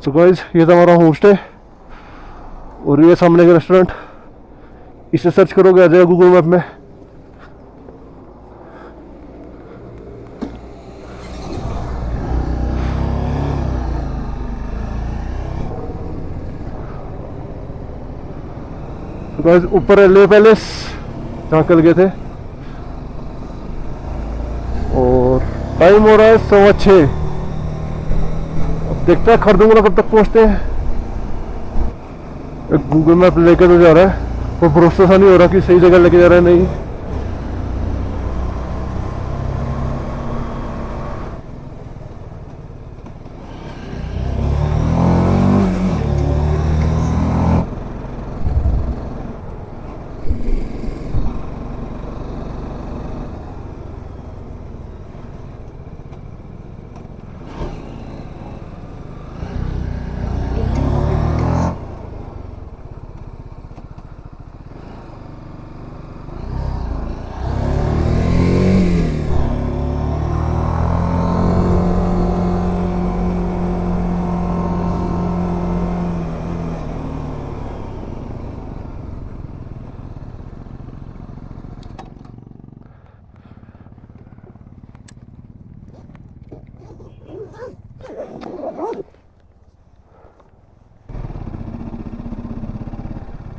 So guys ये था हमारा होम स्टे और ये सामने का रेस्टोरेंट। इसे सर्च करोगे आ जाएगा गूगल मैप में। तो गाइस ऊपर है ले पैलेस जहाँ कल गए थे और टाइम हो रहा है 6:15। अब देखते हैं खरदूंगला कब तक पहुँचते हैं। एक गूगल मैप लेकर तो जा रहा है पर भरोसा सा नहीं हो रहा कि सही जगह लेके जा रहा है नहीं।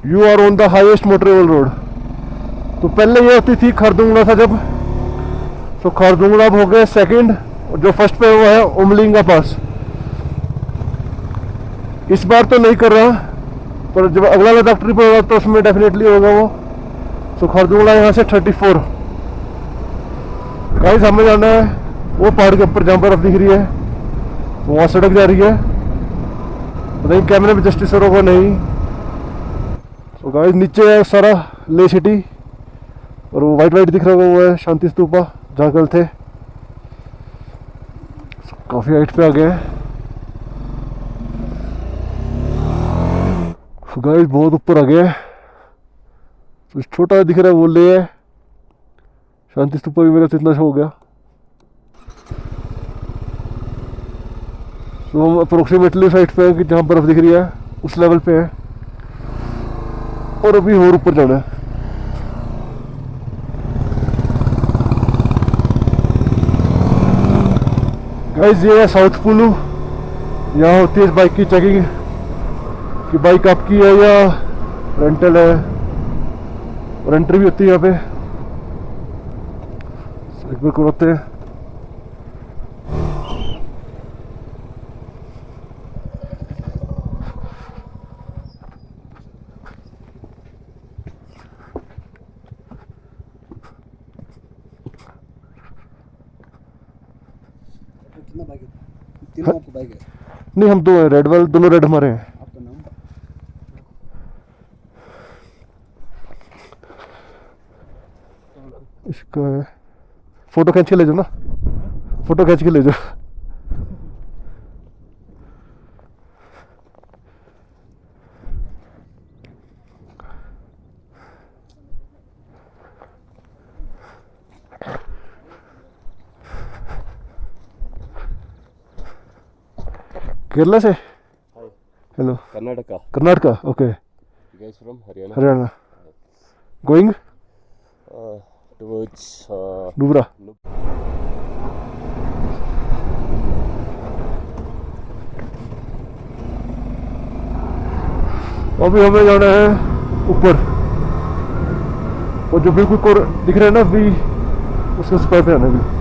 You are on the highest motorable road. तो पहले ये होती थी खरदुंगला था जब, तो खरदुंगला अब हो गए सेकंड और जो फर्स्ट पे वो है उमलिंगा पास। इस बार तो नहीं कर रहा पर जब अगला लद्दाख ट्रिप होगा तो उसमें डेफिनेटली होगा वो। तो खरदुंगला यहाँ से 34। गाइस हमें जाना है वो पहाड़ के ऊपर जहाँ बर्फ दिख रही है, वहाँ सड़क जा रही है। नहीं कैमरे में जस्टिस होगा नहीं। तो गाइस नीचे है सारा ले सिटी और वो वाइट वाइट दिख रहा होगा वो है शांति स्तूपा जहाँ कल थे। काफ़ी हाइट पे आ गए हैं गाइस, बहुत ऊपर आ गए हैं। तो छोटा दिख रहा है वो ले है शांति स्तूपा भी मेरा तो इतना हो गया। तो हम अप्रोक्सीमेटली साइड पे है कि जहाँ बर्फ दिख रही है उस लेवल पे है और अभी और ऊपर जाना है। गाइस ये है साउथ कुल्लू। यहाँ होती है इस बाइक की चेकिंग कि बाइक आपकी है या रेंटल है और एंट्री भी होती है यहाँ पे। एक बार करवाते हैं। कितना बाइक है? तीनों आपको बाइक है? नहीं हम दो हैं, रेड वाले दोनों रेड हमारे हैं। आपका नाम? इसका है फोटो खींच के ले जाओ ना, फोटो खींच के ले जाओ। केरला से? Hello Karnataka. Karnataka. Okay You guys from Haryana? Haryana. Going Towards Nubra. अभी हमें जाना है ऊपर और जो बिल्कुल कोर दिख रहा है ना अभी उसके स्क्वायर पे आना भी।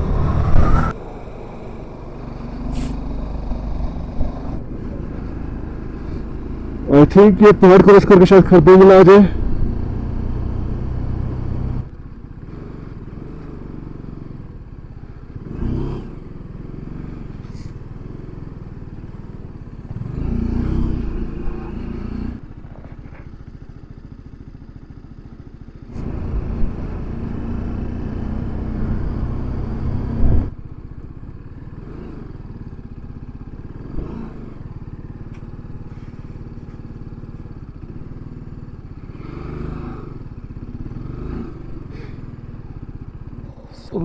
आई थिंक ये पहाड़ क्रॉस करके शायद खरदुंगला आ जाए।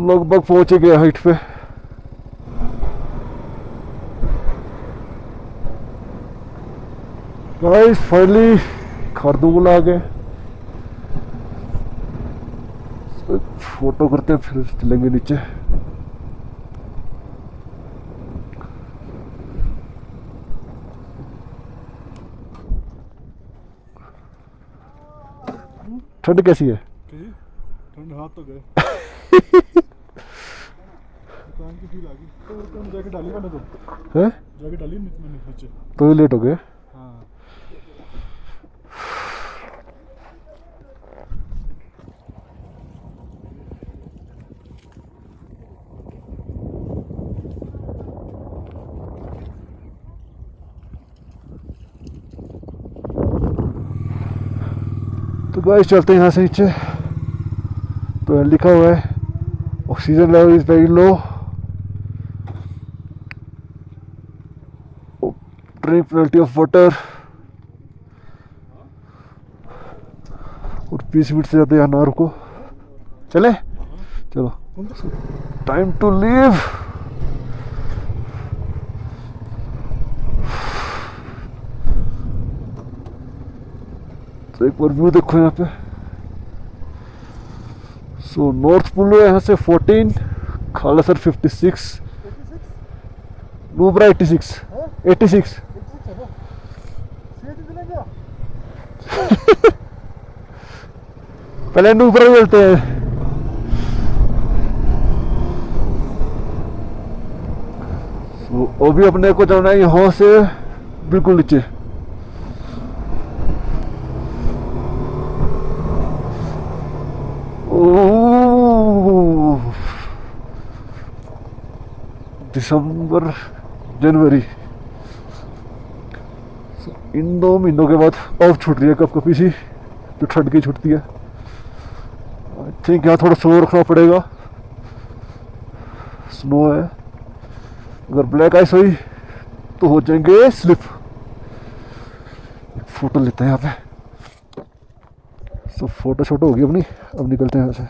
लगभग पहुंच ही गया हाइट पे। गाइस फाइनली खारदुंगला आ गए। फोटो करते हैं फिर चलेंगे नीचे। ठंड कैसी है? ठंड हाथ तो गए दुकान की फील आ गई। तो तुम जैकेट डाली मैंने तो हैं? जैकेट डाली मैंने नीचे। तो लेट हो गए। हाँ तो गाइस चलते हैं यहाँ से नीचे। तो यहाँ लिखा हुआ है oxygen level is very low, drink plenty of water, और 20 मिनट से ज़्यादा यहाँ ना रुको। चले चलो, टाइम टू लीव। तो एक बार व्यू देखो यहाँ पे। सो नॉर्थ पुल है यहाँ से 14, खालासर 56, नूब्रा 86 86। पहले नूब्रा चलते हैं। वो भी अपने को जाना है यहाँ से बिल्कुल नीचे। दिसंबर जनवरी, इन 2 महीनों के बाद ऑफ छूट रही है कब कभी सी, जो ठंड की छुट्टी है। आई थिंक यहाँ थोड़ा स्लो रखना पड़ेगा, स्नो है। अगर ब्लैक आइस हुई तो हो जाएंगे स्लिप। एक फोटो लेते हैं यहाँ पे। सो फोटो शोटो होगी अपनी, अब निकलते हैं यहाँ से।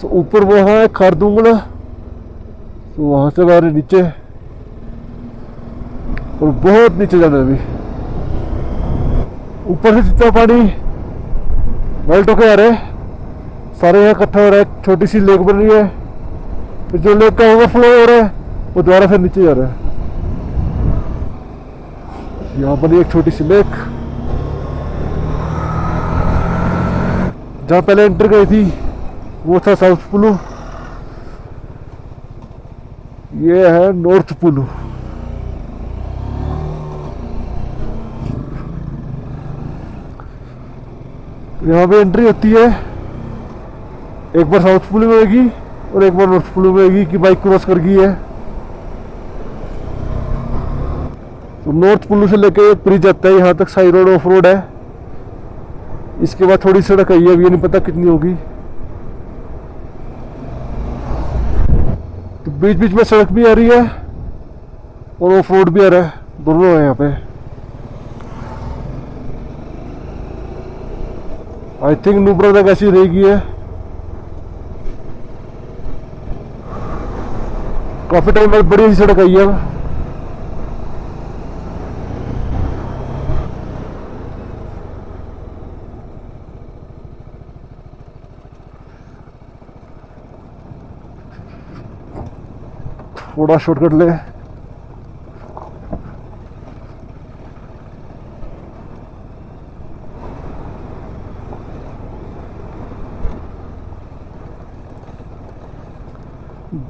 तो ऊपर वो है खारदुंगला, तो वहां से बाहर नीचे, और बहुत नीचे जाना है अभी। ऊपर से जितना पानी मेल्ट होके आ रहा है, सारे यहाँ इकट्ठा हो रहा है। छोटी सी लेक बन रही है, फिर जो लेक का ओवरफ्लो हो रहा है वो दोबारा फिर नीचे जा रहा है। यहाँ बनी एक छोटी सी लेक, जहाँ पहले एंटर गई थी वो था साउथ पुलू, ये है नॉर्थ पुलू। यहाँ पे एंट्री होती है, एक बार साउथ पुलू में होगी और एक बार नॉर्थ पुलू में होगी कि बाइक क्रॉस कर गई है। तो नॉर्थ पुलू से लेके एक ब्रिज आता है, यहाँ तक साई रोड ऑफ रोड है। इसके बाद थोड़ी सड़क आई है, अभी ये नहीं पता कितनी होगी। तो बीच बीच में सड़क भी आ रही है और ऑफ रोड भी आ रहा है, दोनों है यहाँ पे। आई थिंक नूब्रा तक ऐसी रहेगी है। काफी टाइम बाद बड़ी सी सड़क आई है। थोड़ा शॉर्टकट ले।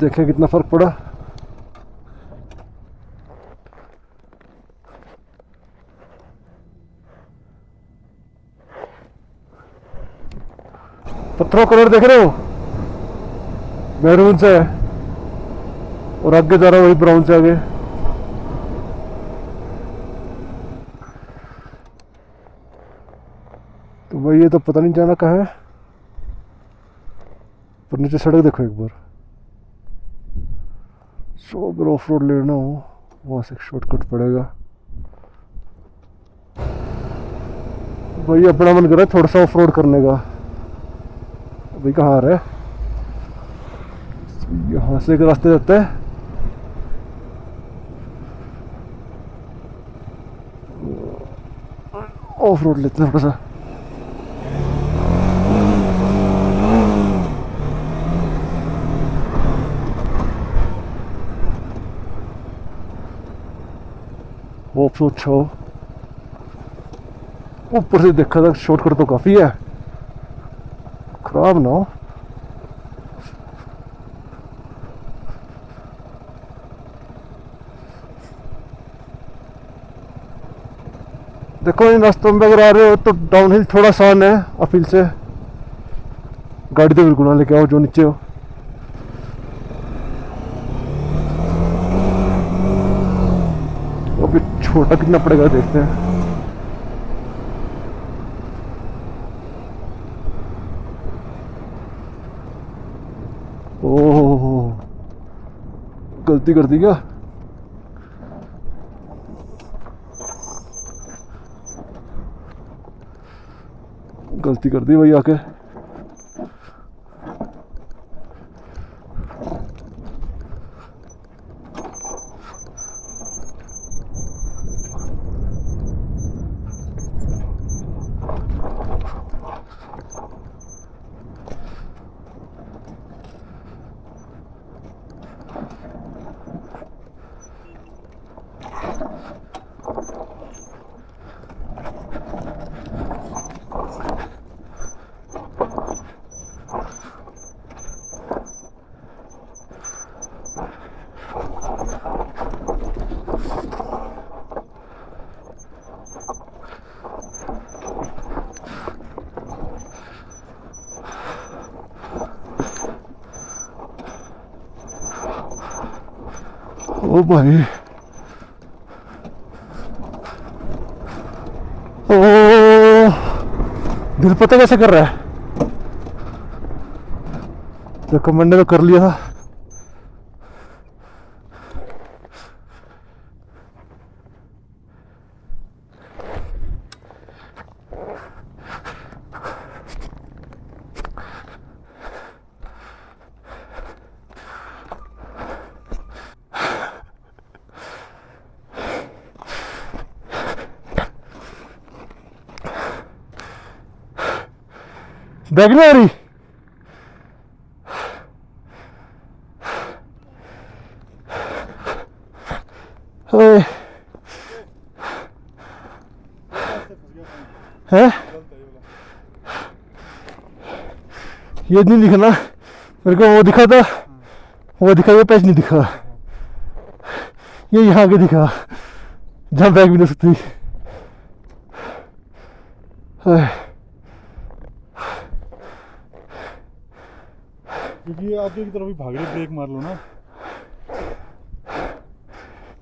देखें कितना फर्क पड़ा। पत्थरों कलर देख रहे हो, मैरून से है और आगे जा रहा है वही ब्राउन से आगे। तो भाई ये तो पता नहीं जाना कहाँ है, पर नीचे सड़क देखो एक बार। सो अगर ऑफ रोड लेना हो वहाँ से शॉर्टकट पड़ेगा। भाई अपना मन कर रहा है थोड़ा सा ऑफ रोड करने का। भाई कहाँ आ रहा है? यहाँ से एक रास्ते जाता है। ऑफ रोड लेते हैं थोड़ा सा। होप सो अच्छा हो। ऊपर से देखा था शॉर्टकट तो काफी है, खराब ना हो। देखो इन रास्तों में अगर आ रहे हो तो डाउनहिल थोड़ा आसान है, अपहिल से गाड़ी तो बिल्कुल ना लेके आओ जो नीचे हो। अभी छोटा कितना पड़ेगा देखते हैं। ओह गलती कर दी क्या? गलती कर दी भाई आके। ओ भाई ओ दिल पता कैसे कर रहा है? देखो मैंने तो कर लिया था। बैग नहीं आ रही? है ये नहीं दिखा ना मेरे को, वो दिखा था, वो दिखा, वो पैच नहीं दिखा। ये यहाँ के दिखा जहाँ बैग भी नहीं सकती। क्योंकि ये आगे की तरफ ही भाग रहे, ब्रेक मार लो ना।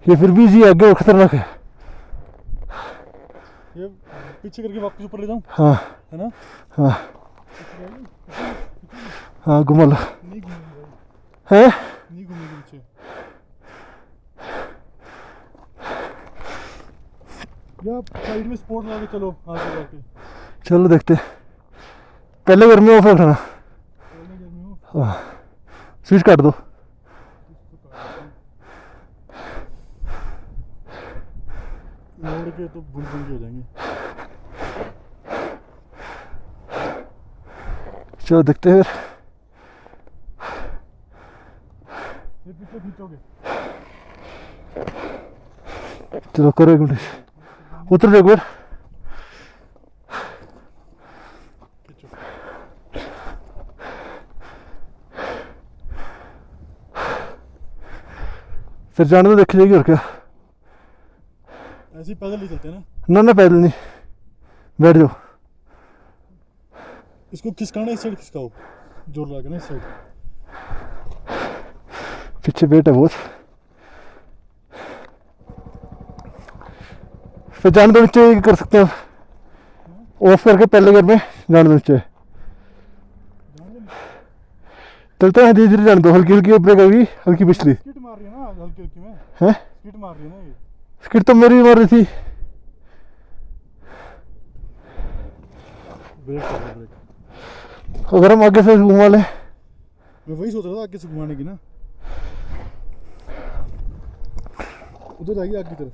ये फिर भी जी आगे और खतरनाक है। ये पीछे करके वापस ऊपर ले जाऊं? हाँ है ना? हाँ हाँ घुमा लो। नहीं घूमेगी भाई, है नहीं घूमेगी पीछे। या साइड में स्पोर्ट लगा के चलो आगे जाके। चलो देखते हैं। पहले घर में ऑफ रखना। पहले गर्मी हो हाँ स्विच काट दो। मोड़ के तो बुल हो जाएंगे। चलो देखते हैं ये पीछे खींचोगे? चलो करो एक मिनट, उतर एक बार। खींचो। फिर जाने तो देख जाएगी और क्या। ऐसे ही पैदल ही चलते हैं ना? ना ना पैदल नहीं, बैठ जाओ। इसको खिसकाना, इस साइड खिसकाओ, जोर लगा के ना इस साइड। पीछे वेट है बहुत। फिर जाने दो नीचे कर सकते हैं, ऑफ करके पहले घर में जाने दो नीचे। चलते हैं धीरे धीरे जाने दो, हल्की हल्की ब्रेक आएगी, हल्की पिछली। स्किट मार रही है ना हल्की हल्की में। हैं स्किट मार रही है ना ये। स्किट तो मेरी मार रही थी। ब्रेक कर दो, ब्रेक। अगर हम आगे से घुमा लें। मैं वही सोच रहा था आगे से घुमाने की ना, उधर जाएगी आगे की तरफ।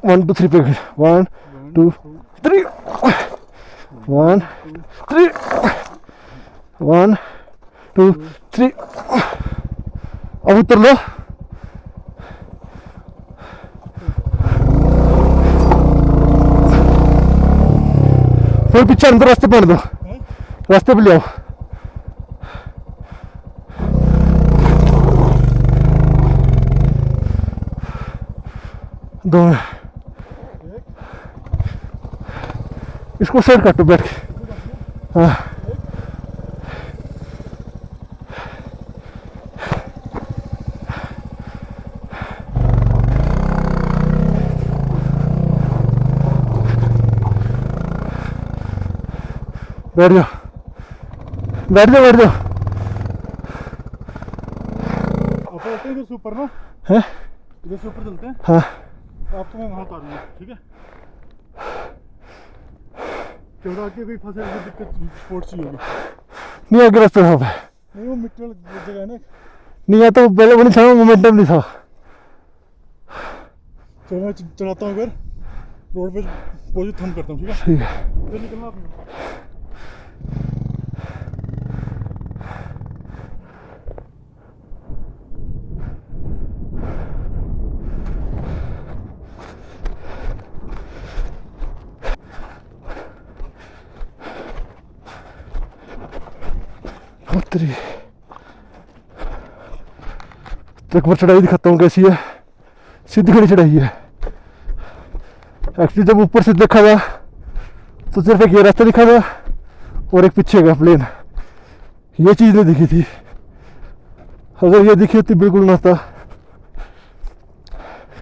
1 2 3 पे 1 2 3 1 3 1 2 3। अब उतर लो। फिर पीछे अंदर रास्ते पे आने दो, रास्ते पे ले आओ। दो इसको साइड काटो बैठ के। हाँ बैठ जाओ, बैठ जाओ, बैठ जाओ। आप चलते हैं इधर से ऊपर ना, हैं? इधर से ऊपर चलते हैं। हाँ आपको मैं वहाँ उतारूंगा, ठीक है? क्योंकि आगे भी फंसे तो दिक्कत स्पोर्ट्स ही होगी। नहीं आगे रास्ता साफ है। नहीं वो मिट्टी वाली जगह है ना। नहीं आता पहले वो नहीं था, मोमेंटम नहीं था। चलो मैं चलाता हूँ, अगर रोड पे पोजिट थम करता हूँ, ठीक है? ठीक है। इधर निकलना आपने। उत्तरी तक पर चढ़ाई दिखाता हूँ कैसी है। सीधी खड़ी चढ़ाई है। एक्चुअली जब ऊपर से देखा था तो सिर्फ एक ये रास्ता दिखा था और एक पीछे का प्लेन, ये चीज़ नहीं दिखी थी। अगर ये दिखी होती बिल्कुल ना था।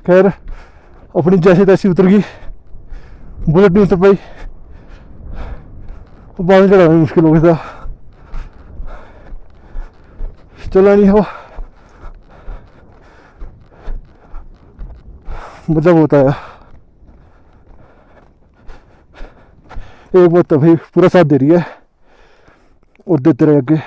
खैर अपनी जैसी तैसी उतर गई, बुलेट नहीं उतर पाई, बाद में चढ़ाना मुश्किल हो गया था। चला नहीं हो, मजा बहुत आया। एक बात तो भाई पूरा साथ दे रही है और देते रहे आगे।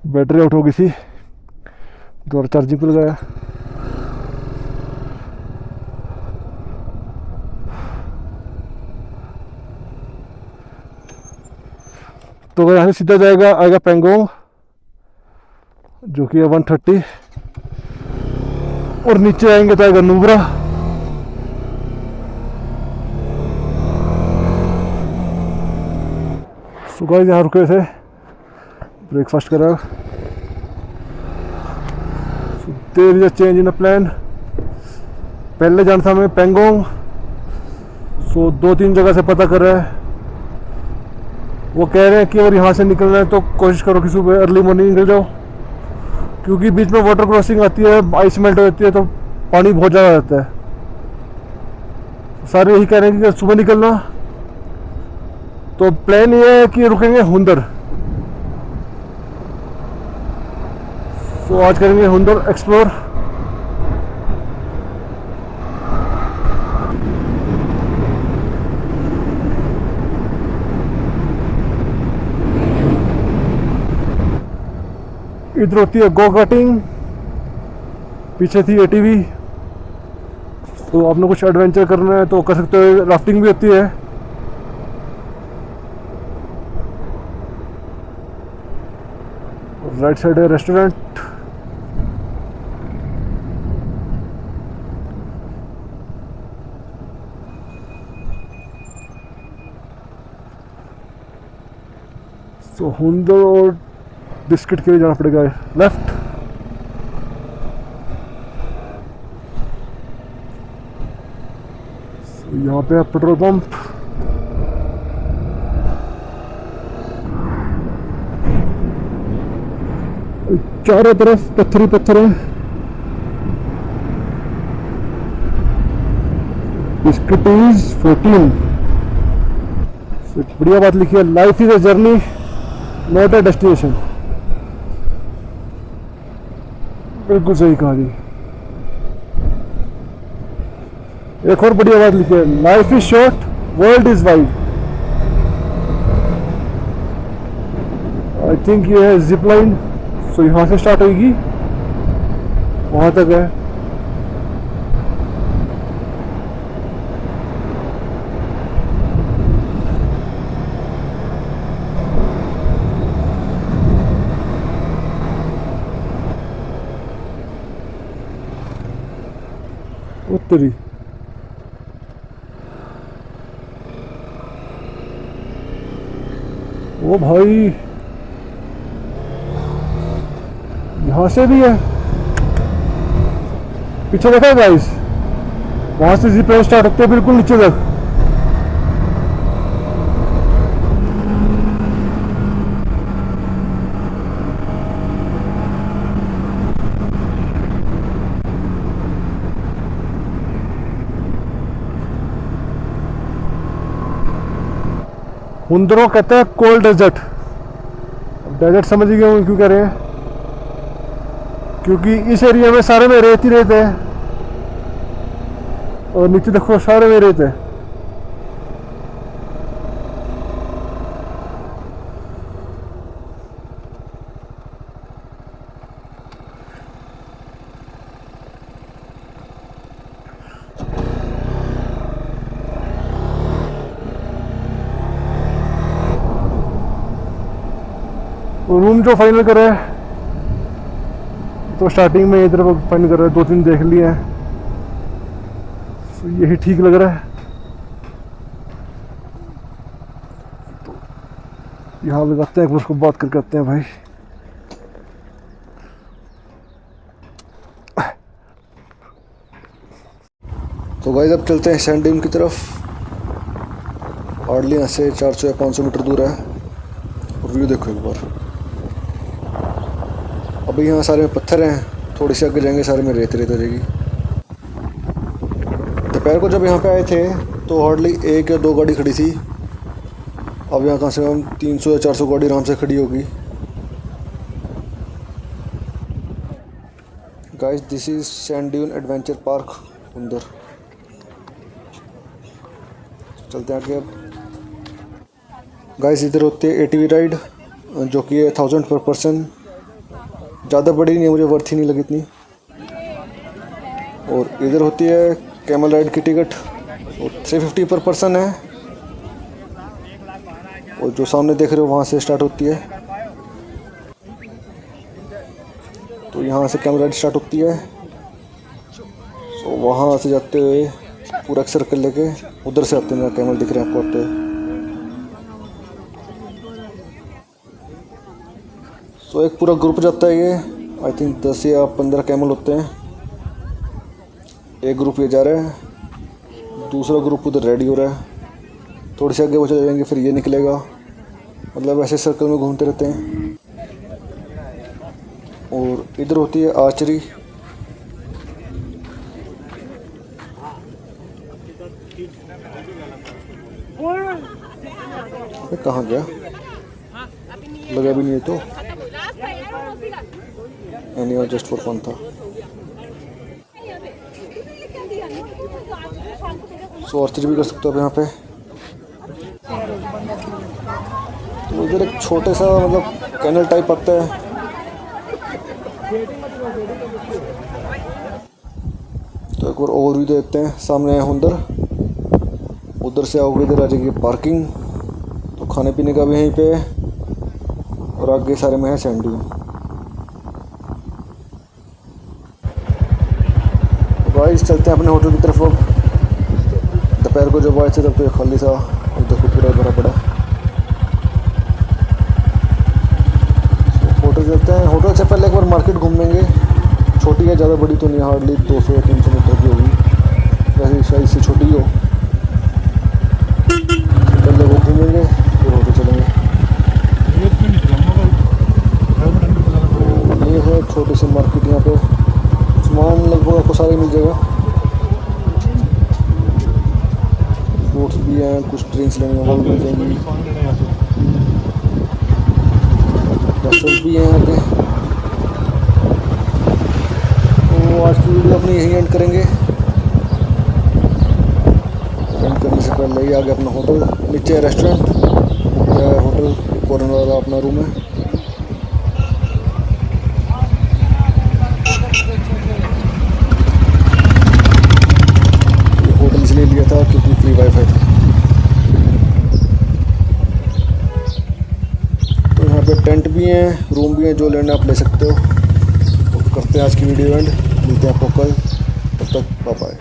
बैटरी आउट हो गई थी, दोबारा चार्जिंग पे लगाया। तो अगर यहाँ से सीधा जाएगा आएगा पेंगोंग जो कि है 130, और नीचे आएंगे तो आएगा नुब्रा। सुबह यहाँ रुके थे, ब्रेकफास्ट करा। There is a change in a plan. पहले जाना था हमें पेंगोंग, सो 2-3 जगह से पता कर रहा है। वो कह रहे हैं कि अगर यहाँ से निकलना है तो कोशिश करो कि सुबह अर्ली मॉर्निंग निकल जाओ, क्योंकि बीच में वाटर क्रॉसिंग आती है, आइस मेल्ट हो जाती है तो पानी बहुत ज़्यादा रहता है। सारे यही कह रहे हैं कि सुबह निकलना। तो प्लान ये है कि रुकेंगे हुंदर। तो आज करेंगे हुंदर एक्सप्लोर। इधर होती है गो कार्टिंग, पीछे थी एटीवी। तो आपने कुछ एडवेंचर करना है तो कर सकते हो। राफ्टिंग भी होती है। राइट साइड है रेस्टोरेंट। तो हुंदर और बिस्किट के लिए जाना पड़ेगा लेफ्ट। यहाँ पे है पेट्रोल पंप। चारों तरफ पत्थर ही पत्थर है। Biscuit is 14। बढ़िया बात लिखी है, life is a journey not a destination. बिल्कुल सही कहा जी। एक और बढ़िया बात लिखी है, life is short world is wide. I think ये है जिप लाइन। सो यहाँ से स्टार्ट होगी, वहां तक है। उत्तरी ओ भाई, यहां से भी है। पीछे देखा है गाइस, वहां से जिप लाइन स्टार्ट होते हैं बिल्कुल नीचे तक। हुंदरों कहते हैं कोल्ड डेजर्ट। डेजर्ट समझ गए हूँ क्यों कह रहे हैं, क्योंकि इस एरिया में सारे में रेत ही रेत है, और नीचे देखो सारे में रेत है। रूम जो फाइनल कर रहा है, तो स्टार्टिंग में इधर फाइनल कर रहा है, 2-3 देख लिए हैं, तो यही ठीक लग रहा है। तो यहाँ लगाते हैं, उसको बात कर करते हैं भाई। तो गाइस अब चलते हैं सैंड ड्यून की तरफ। हार्डली यहाँ से 400 या 500 मीटर दूर है, और व्यू देखो एक बार। अभी यहाँ सारे में पत्थर हैं, थोड़ी सी आगे जाएंगे सारे में रेत रेत हो जाएगी। दोपहर को जब यहाँ पे आए थे तो हार्डली 1 या 2 गाड़ी खड़ी थी। अब यहाँ कम से कम 300 या 400 गाड़ी आराम से खड़ी होगी। Guys this is sand dune adventure park Hunder. चलते हैं आगे अब। गाइस इधर होती है ATV राइड, जो कि है 1000 पर पर्सन। ज़्यादा बड़ी नहीं है, मुझे वर्थ ही नहीं लगी इतनी। और इधर होती है कैमल राइड की टिकट, और 350 पर पर्सन है। और जो सामने देख रहे हो वहाँ से स्टार्ट होती है, तो यहाँ से कैमल राइड स्टार्ट होती है। तो वहाँ से जाते हुए पूरा एक सर्कल लेके उधर से आते हैं, कैमल दिख रहे हैं आपको आते हुए। तो एक पूरा ग्रुप जाता है ये, आई थिंक 10 या 15 कैमल होते हैं। एक ग्रुप ये जा रहा है, दूसरा ग्रुप उधर रेडी हो रहा है। थोड़ी सी आगे वो चले जाएंगे, फिर ये निकलेगा। मतलब ऐसे सर्कल में घूमते रहते हैं। और इधर होती है आर्चरी। ये कहाँ गया, लगा भी नहीं तो। एनीवे जस्ट फॉर फन था। सो आर्चरी भी कर सकते हो आप यहाँ पे। तो इधर एक छोटे सा मतलब कैनल टाइप आता है। तो एक बार ओवरव्यू देते हैं। सामने है हुंदर, उधर से आओगे इधर आ जाएगी पार्किंग। तो खाने पीने का भी यहीं पे है, और आगे सारे में है सैंड ड्यून। गाइस चलते हैं अपने होटल की तरफ। अब दोपहर को जब आए थे तब तो ये खाली था, और देखो पूरा भरा पड़ा। होटल चलते हैं। होटल से पहले एक बार मार्केट घूम लेंगे। छोटी है, ज़्यादा बड़ी तो नहीं, हार्डली 200 या 300 मीटर की होगी, वैसे शायद से छोटी हो। पहले वो घूमेंगे फिर होटल चलेंगे। ये तो नहीं चला मतलब हेलमेट अंदर चलाना पड़ेगा। ये है छोटी सी मार्केट, यहाँ पे सामान लगभग आपको सारे मिल जाएगा। फ्रूट्स भी हैं, कुछ ड्रिंक्स लेने वो भी मिल जाएंगी, सामान लेना है यहाँ से। रेस्टोरेंट भी हैं यहाँ पे। तो आज की वीडियो अपनी यहीं एंड करेंगे। एंड करने से पहले ही आगे अपना होटल, नीचे रेस्टोरेंट, होटल कॉर्नर वाला अपना रूम है। ये होटल इसलिए लिया था क्योंकि फ्री वाईफाई था। तो यहाँ पे टेंट भी हैं, रूम भी हैं, जो लेना आप ले सकते हो। तो करते हैं आज की वीडियो एंड, मिलते हैं आपको कल, तब तक बाय बाय।